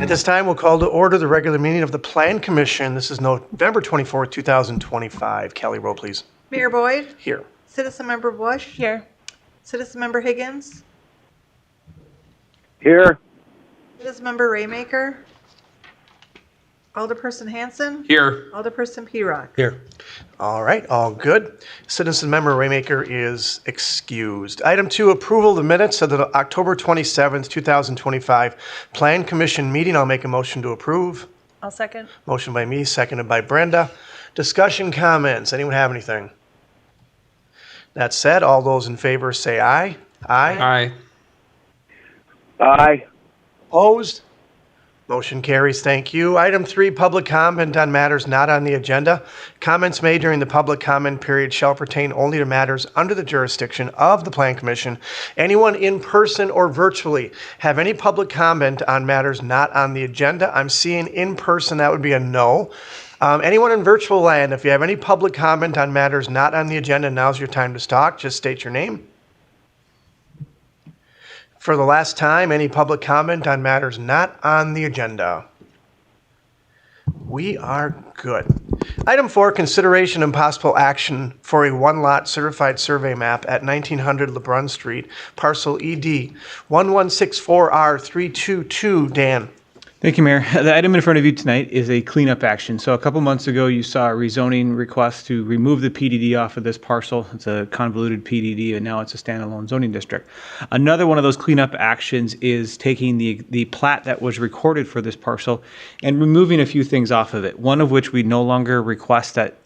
At this time, we'll call to order the regular meeting of the Plan Commission. This is November 24th, 2025. Kelly, roll please. Mayor Boyd? Here. Citizen Member Bush? Here. Citizen Member Higgins? Here. Citizen Member Raymaker? Alderperson Hanson? Here. Alderperson P-Rock? Here. All right, all good. Citizen Member Raymaker is excused. Item 2, approval of the minutes of the October 27th, 2025 Plan Commission meeting. I'll make a motion to approve. I'll second. Motion by me, seconded by Brenda. Discussion, comments. Anyone have anything? That said, all those in favor say aye. Aye. Aye. Aye. Opposed? Motion carries. Thank you. Item 3, public comment on matters not on the agenda. Comments made during the public comment period shall pertain only to matters under the jurisdiction of the Plan Commission. Anyone in person or virtually have any public comment on matters not on the agenda? I'm seeing in person, that would be a no. Anyone in virtual land, if you have any public comment on matters not on the agenda, now's your time to talk. Just state your name. For the last time, any public comment on matters not on the agenda? We are good. Item 4, consideration and possible action for a one-lot certified survey map at 1900 Lebrun Street, Parcel ED-1164-R-32-2. Dan. Thank you, Mayor. The item in front of you tonight is a cleanup action. So a couple months ago, you saw a rezoning request to remove the PDD off of this parcel. It's a convoluted PDD, and now it's a standalone zoning district. Another one of those cleanup actions is taking the plat that was recorded for this parcel and removing a few things off of it. One of which we no longer request that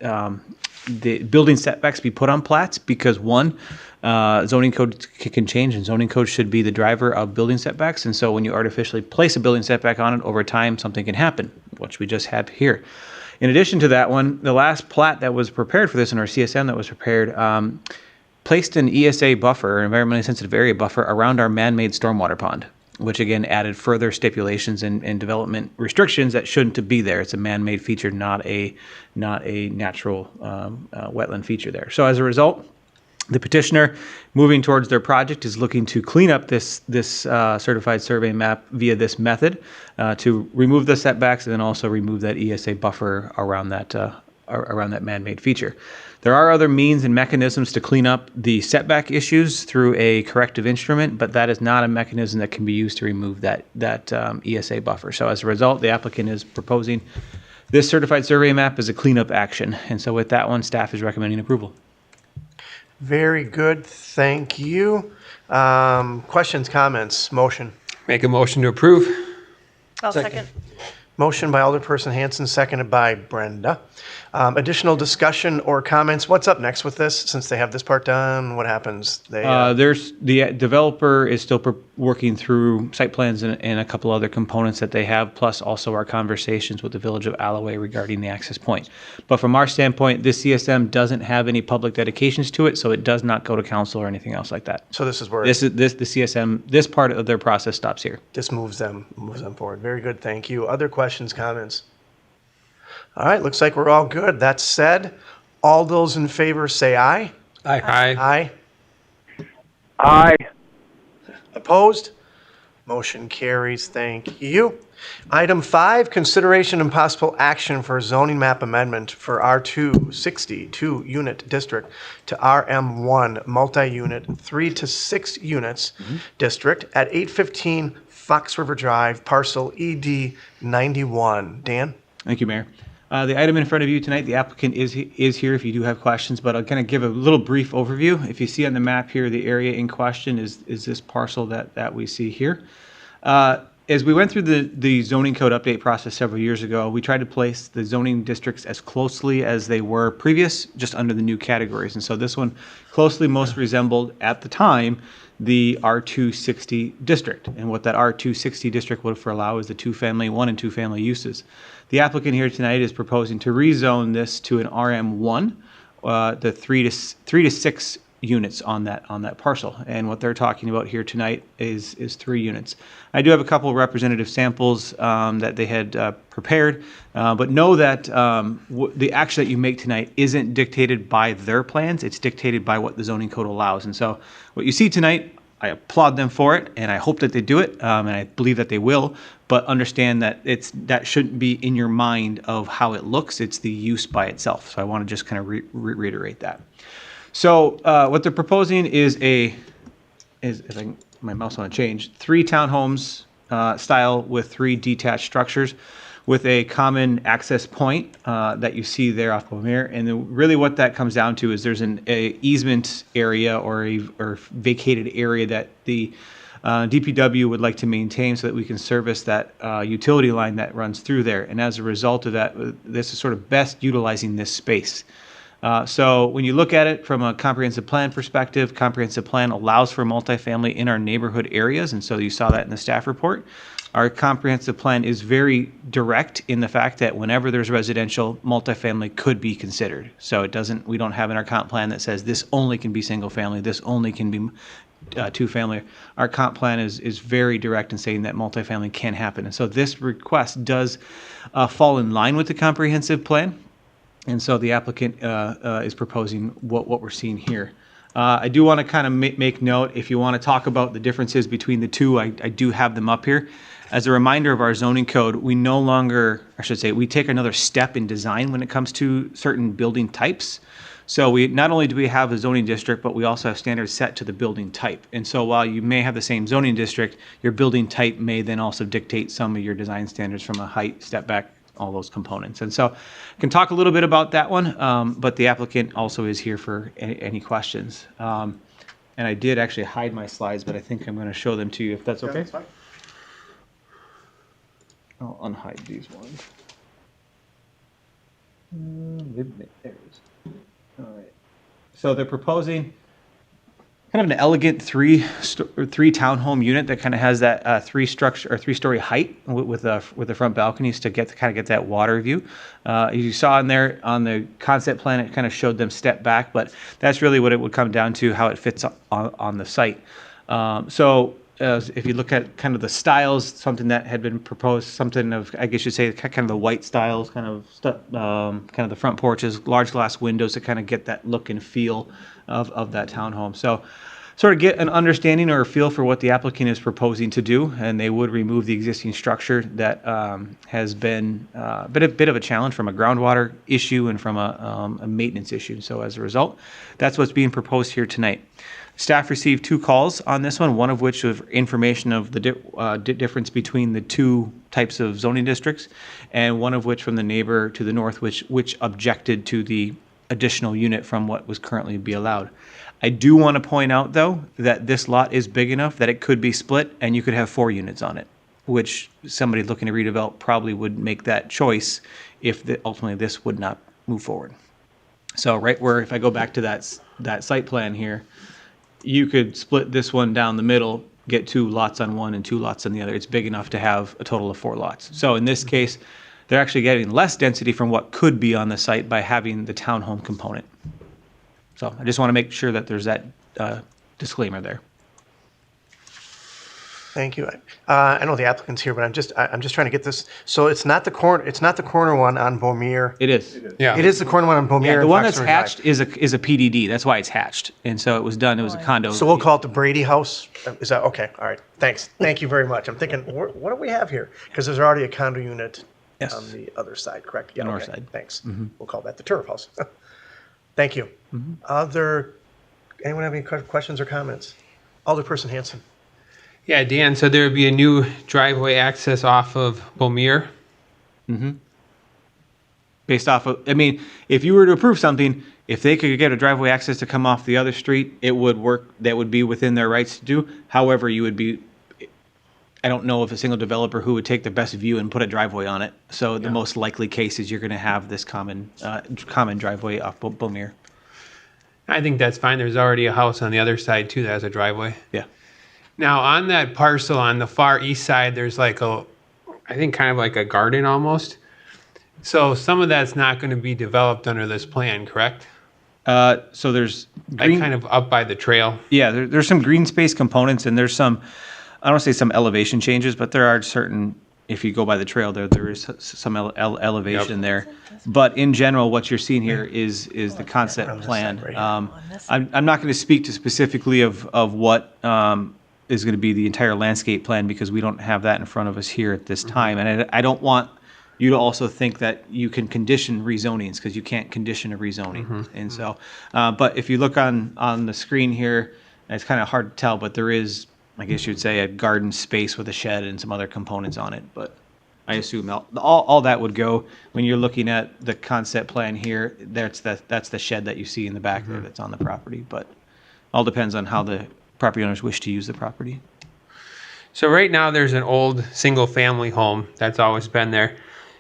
the building setbacks be put on plats because one, zoning code can change, and zoning code should be the driver of building setbacks. And so when you artificially place a building setback on it over time, something can happen, which we just had here. In addition to that one, the last plat that was prepared for this in our CSM that was prepared placed an ESA buffer, environmentally sensitive area buffer, around our man-made stormwater pond, which again added further stipulations and development restrictions that shouldn't be there. It's a man-made feature, not a natural wetland feature there. So as a result, the petitioner, moving towards their project, is looking to clean up this certified survey map via this method to remove the setbacks and then also remove that ESA buffer around that man-made feature. There are other means and mechanisms to clean up the setback issues through a corrective instrument, but that is not a mechanism that can be used to remove that ESA buffer. So as a result, the applicant is proposing this certified survey map as a cleanup action. And so with that one, staff is recommending approval. Very good. Thank you. Questions, comments, motion? Make a motion to approve. I'll second. Motion by Alderperson Hanson, seconded by Brenda. Additional discussion or comments? What's up next with this? Since they have this part done, what happens? There's the developer is still working through site plans and a couple other components that they have, plus also our conversations with the Village of Alloway regarding the access point. But from our standpoint, this CSM doesn't have any public dedications to it, so it does not go to council or anything else like that. So this is where the CSM, this part of their process stops here. this moves them forward. Very good. Thank you. Other questions, comments? All right, looks like we're all good. That said, all those in favor say aye. Aye. Aye. Aye. Opposed? Motion carries. Thank you. Item 5, consideration and possible action for a zoning map amendment for R262 unit district to RM1 multi-unit 3 to 6 units district at 815 Fox River Drive, Parcel ED-91. Dan? Thank you, Mayor. The item in front of you tonight, the applicant is here if you do have questions, but I'll kind of give a little brief overview. If you see on the map here, the area in question is this parcel that we see here. As we went through the zoning code update process several years ago, we tried to place the zoning districts as closely as they were previous, just under the new categories. And so this one closely most resembled, at the time, the R260 district. And what that R260 district would allow is the two-family, one and two-family uses. The applicant here tonight is proposing to rezone this to an RM1, the 3 to 6 units on that parcel. And what they're talking about here tonight is 3 units. I do have a couple of representative samples that they had prepared, but know that the action that you make tonight isn't dictated by their plans. It's dictated by what the zoning code allows. And so what you see tonight I applaud them for it, and I hope that they do it, and I believe that they will. But understand that that shouldn't be in your mind of how it looks. It's the use by itself. So I want to just kind of reiterate that. So what they're proposing is if my mouse want to change, 3 townhomes style with 3 detached structures, with a common access point that you see there off Beaumere. And then really what that comes down to is there's an easement area or vacated area that the DPW would like to maintain so that we can service that utility line that runs through there. And as a result of that, this is sort of best utilizing this space. So when you look at it from a comprehensive plan perspective, comprehensive plan allows for multifamily in our neighborhood areas. And so you saw that in the staff report. Our comprehensive plan is very direct in the fact that whenever there's residential, multifamily could be considered. So we don't have in our comp plan that says this only can be single family, this only can be 2-family. Our comp plan is very direct in saying that multifamily can happen. And so this request does fall in line with the comprehensive plan. And so the applicant is proposing what we're seeing here. I do want to kind of make note, if you want to talk about the differences between the two, I do have them up here. As a reminder of our zoning code, we no longer, I should say, we take another step in design when it comes to certain building types. So we not only do we have a zoning district, but we also have standards set to the building type. And so while you may have the same zoning district, your building type may then also dictate some of your design standards from a height, step back, all those components. And so I can talk a little bit about that one, but the applicant also is here for any questions. And I did actually hide my slides, but I think I'm going to show them to you if that's okay. that's fine. I'll unhide these ones. There it is. All right. So they're proposing kind of an elegant three townhome unit that kind of has that 3-story height with the front balconies to get that water view. You saw in there on the concept plan, it kind of showed them step back, but that's really what it would come down to, how it fits on the site. If you look at kind of the styles, something that had been proposed, something of, I guess you'd say, kind of the white styles, kind of the front porches, large glass windows to kind of get that look and feel of that townhome. So sort of get an understanding or a feel for what the applicant is proposing to do, and they would remove the existing structure that has been a bit of a challenge from a groundwater issue and from a maintenance issue. So as a result, that's what's being proposed here tonight. Staff received 2 calls on this one of which was information of the difference between the 2 types of zoning districts, and one of which from the neighbor to the north, which objected to the additional unit from what was currently be allowed. I do want to point out, though, that this lot is big enough that it could be split and you could have 4 units on it, which somebody looking to redevelop probably would make that choice if ultimately this would not move forward. So right where, if I go back to that site plan here, you could split this one down the middle, get 2 lots on one and 2 lots on the other. It's big enough to have a total of 4 lots. So in this case, they're actually getting less density from what could be on the site by having the townhome component. So I just want to make sure that there's that disclaimer there. Thank you. I know the applicant's here, but I'm just trying to get this. So it's not the corner one on Beaumere. It is. Yeah. It is the corner one on Beaumere. Yeah, the and one that's Foxford hatched Drive. is a PDD. That's why it's hatched. And so it was done. It was a condo. So we'll call it the Brady House. Is that okay? All right. Thanks. Thank you very much. I'm thinking, what do we have here? Because there's already a condo unit Yes. on the other side, correct? Yeah. North okay. side. Thanks. We'll call that the Turf House. Thank you. Anyone have any questions or comments? Alderperson Hanson. Yeah, Dan, so there would be a new driveway access off of Beaumere. Based off of, I mean, if you were to approve something, if they could get a driveway access to come off the other street, it would work. That would be within their rights to do. However, you would be, I don't know of a single developer who would take the best view and put a driveway on it. So the most likely case is you're going to have this common driveway off Beaumere. I think that's fine. There's already a house on the other side too that has a driveway. Yeah. Now on that parcel on the far east side, there's like I think kind of like a garden almost. So some of that's not going to be developed under this plan, correct? So there's Like kind of up by the trail. Yeah, there's some green space components, and there's some, I don't want to say some elevation changes, but there are certain, if you go by the trail there is some elevation there. But in general, what you're seeing here is the concept plan. I'm not going to speak to specifically of what is going to be the entire landscape plan because we don't have that in front of us here at this time. And I don't want you to also think that you can condition rezonings because you can't condition a rezoning. And so, but if you look on the screen here, it's kind of hard to tell, but there is, I guess you'd say, a garden space with a shed and some other components on it. But I assume all that would go when you're looking at the concept plan here. That's the shed that you see in the back there that's on the property. But all depends on how the property owners wish to use the property. So right now there's an old single family home that's always been there.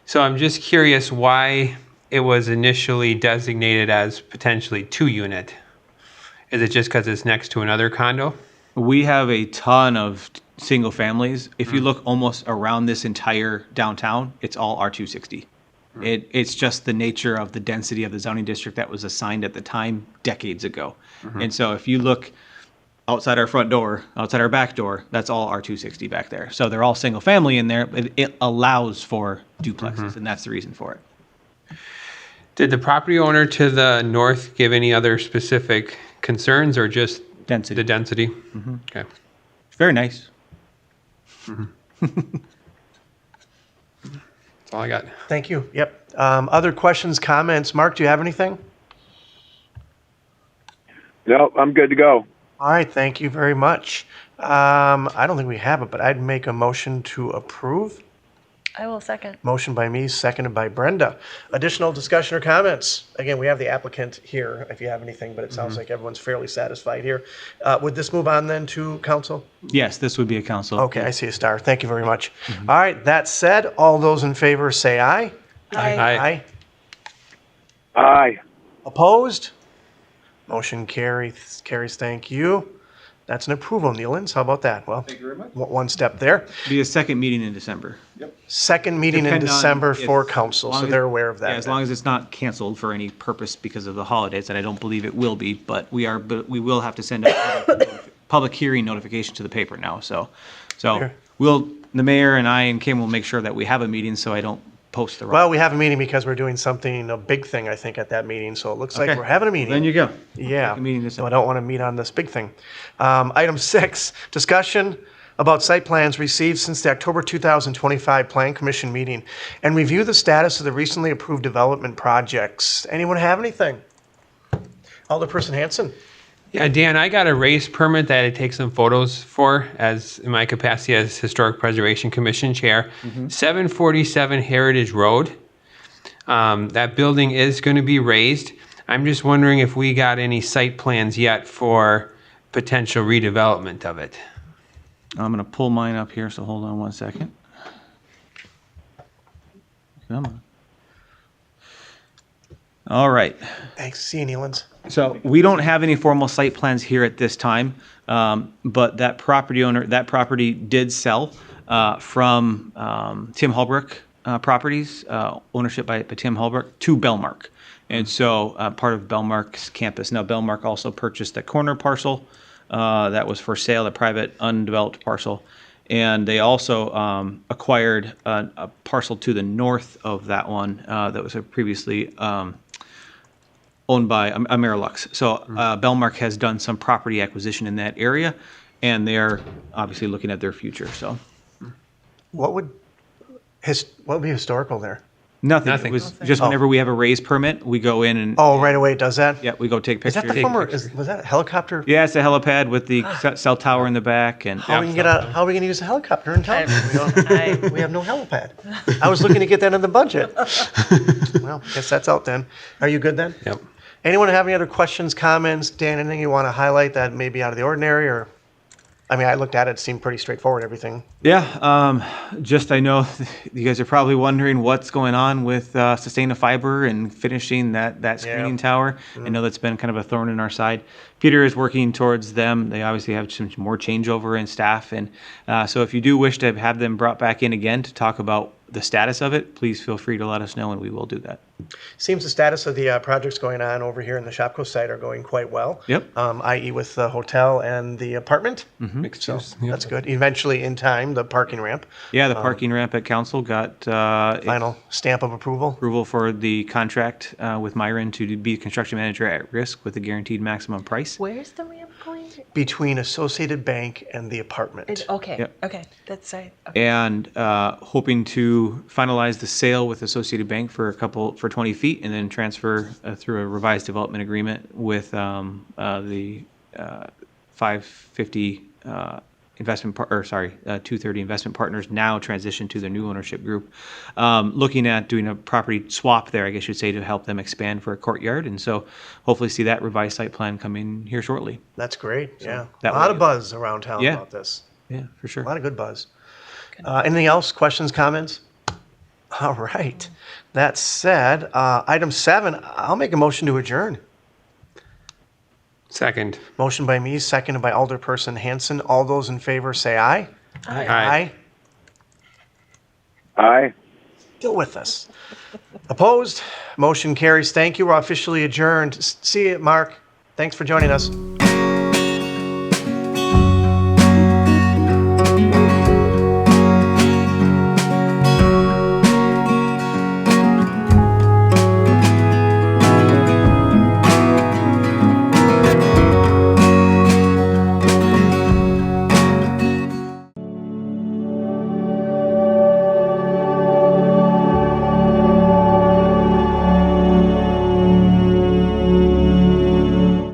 So I'm just curious why it was initially designated as potentially 2-unit. Is it just because it's next to another condo? We have a ton of single families. If you look almost around this entire downtown, it's all R260. It's just the nature of the density of the zoning district that was assigned at the time decades ago. And so if you look outside our front door, outside our back door, that's all R260 back there. So they're all single family in there, but it allows for duplexes, and that's the reason for it. Did the property owner to the north give any other specific concerns or just Density. the density? Okay. It's very nice. That's all I got. Thank you. Yep. Other questions, comments? Mark, do you have anything? No, I'm good to go. All right, thank you very much. I don't think we have it, but I'd make a motion to approve. I will second. Motion by me, seconded by Brenda. Additional discussion or comments? Again, we have the applicant here if you have anything, but it sounds like everyone's fairly satisfied here. Would this move on then to council? Yes, this would be a council. Okay, I see a star. Thank you very much. All right, that said, all those in favor say aye. Aye. Aye. Opposed? Motion carries. Thank you. That's an approval, Nealons. How about that? Well, thank you very much. One step there. Be a second meeting in December. Second meeting in Depend on December if- for council, as long so as- they're aware of that. Yeah, as long as it's not canceled for any purpose because of the holidays, and I don't believe it will be, but we will have to send out public hearing notification to the paper now, so Sure. the mayor and I and Kim will make sure that we have a meeting so I don't post the wrong. Well, we have a meeting because we're doing something, a big thing, I think, at that meeting, so it looks like Okay. we're having a meeting. Then you go. Yeah, Second meeting in so I December. don't want to meet on this big thing. Item 6, discussion about site plans received since the October 2025 Plan Commission meeting and review the status of the recently approved development projects. Anyone have anything? Alderperson Hanson? Yeah, Dan, I got a race permit that I take some photos for as in my capacity as Historic Preservation Commission Chair. 747 Heritage Road. That building is going to be raised. I'm just wondering if we got any site plans yet for potential redevelopment of it. I'm going to pull mine up here, so hold on one second. Come on. All right. Thanks. See you, Nealons. So we don't have any formal site plans here at this time, but that property did sell from Tim Holbrook Properties, ownership by Tim Holbrook, to Bellmark. And so part of Bellmark's campus. Now, Bellmark also purchased a corner parcel that was for sale, a private undeveloped parcel. And they also acquired a parcel to the north of that one that was previously owned by Amerilux. So Bellmark has done some property acquisition in that area, and they're obviously looking at their future. So What would be historical there? nothing. Nothing. It was just whenever we have a raise permit, we go in and Oh, right away it does that? yeah, we go take Is pictures. that the former, was that a helicopter? Yeah, it's a helipad with the cell tower in the back, and How are we going to use a helicopter in town? I- We have no helipad. I was looking to get that in the budget. Well, guess that's out then. Are you good then? Yep. Anyone have any other questions, comments? Dan, anything you want to highlight that may be out of the ordinary or? I mean, I looked at it, it seemed pretty straightforward, everything. yeah, just I know you guys are probably wondering what's going on with Sustaina Fiber and finishing that screening tower. I know that's been kind of a thorn in our side. Peter is working towards them. They obviously have some more changeover in staff, and so if you do wish to have them brought back in again to talk about the status of it, please feel free to let us know, and we will do that. Seems the status of the projects going on over here in the Shopko site are going quite well. Yep. I.e. with the hotel and the apartment. Mixed So use. Yep. that's good. Eventually, in time, the parking ramp. Yeah, the parking ramp at council got Final stamp of approval. approval for the contract with Myron to be construction manager at risk with a guaranteed maximum price. Where's the ramp going? Between Associated Bank and the apartment. Okay. Yep. Okay. That's right. Okay. And hoping to finalize the sale with Associated Bank for 20 feet, and then transfer through a revised development agreement with the 550 230 investment partners, now transitioned to their new ownership group. Looking at doing a property swap there, I guess you'd say, to help them expand for a courtyard, and so hopefully see that revised site plan come in here shortly. That's great. Yeah. A that lot way- of buzz around town Yeah. about this. Yeah, for sure. A lot of good buzz. Anything else? Questions, comments? All right. That said, item 7, I'll make a motion to adjourn. Second. Motion by me, seconded by Alderperson Hanson. All those in favor say aye. Aye. Aye. Still with us. Opposed? Motion carries. Thank you. We're officially adjourned. See you, Mark. Thanks for joining us.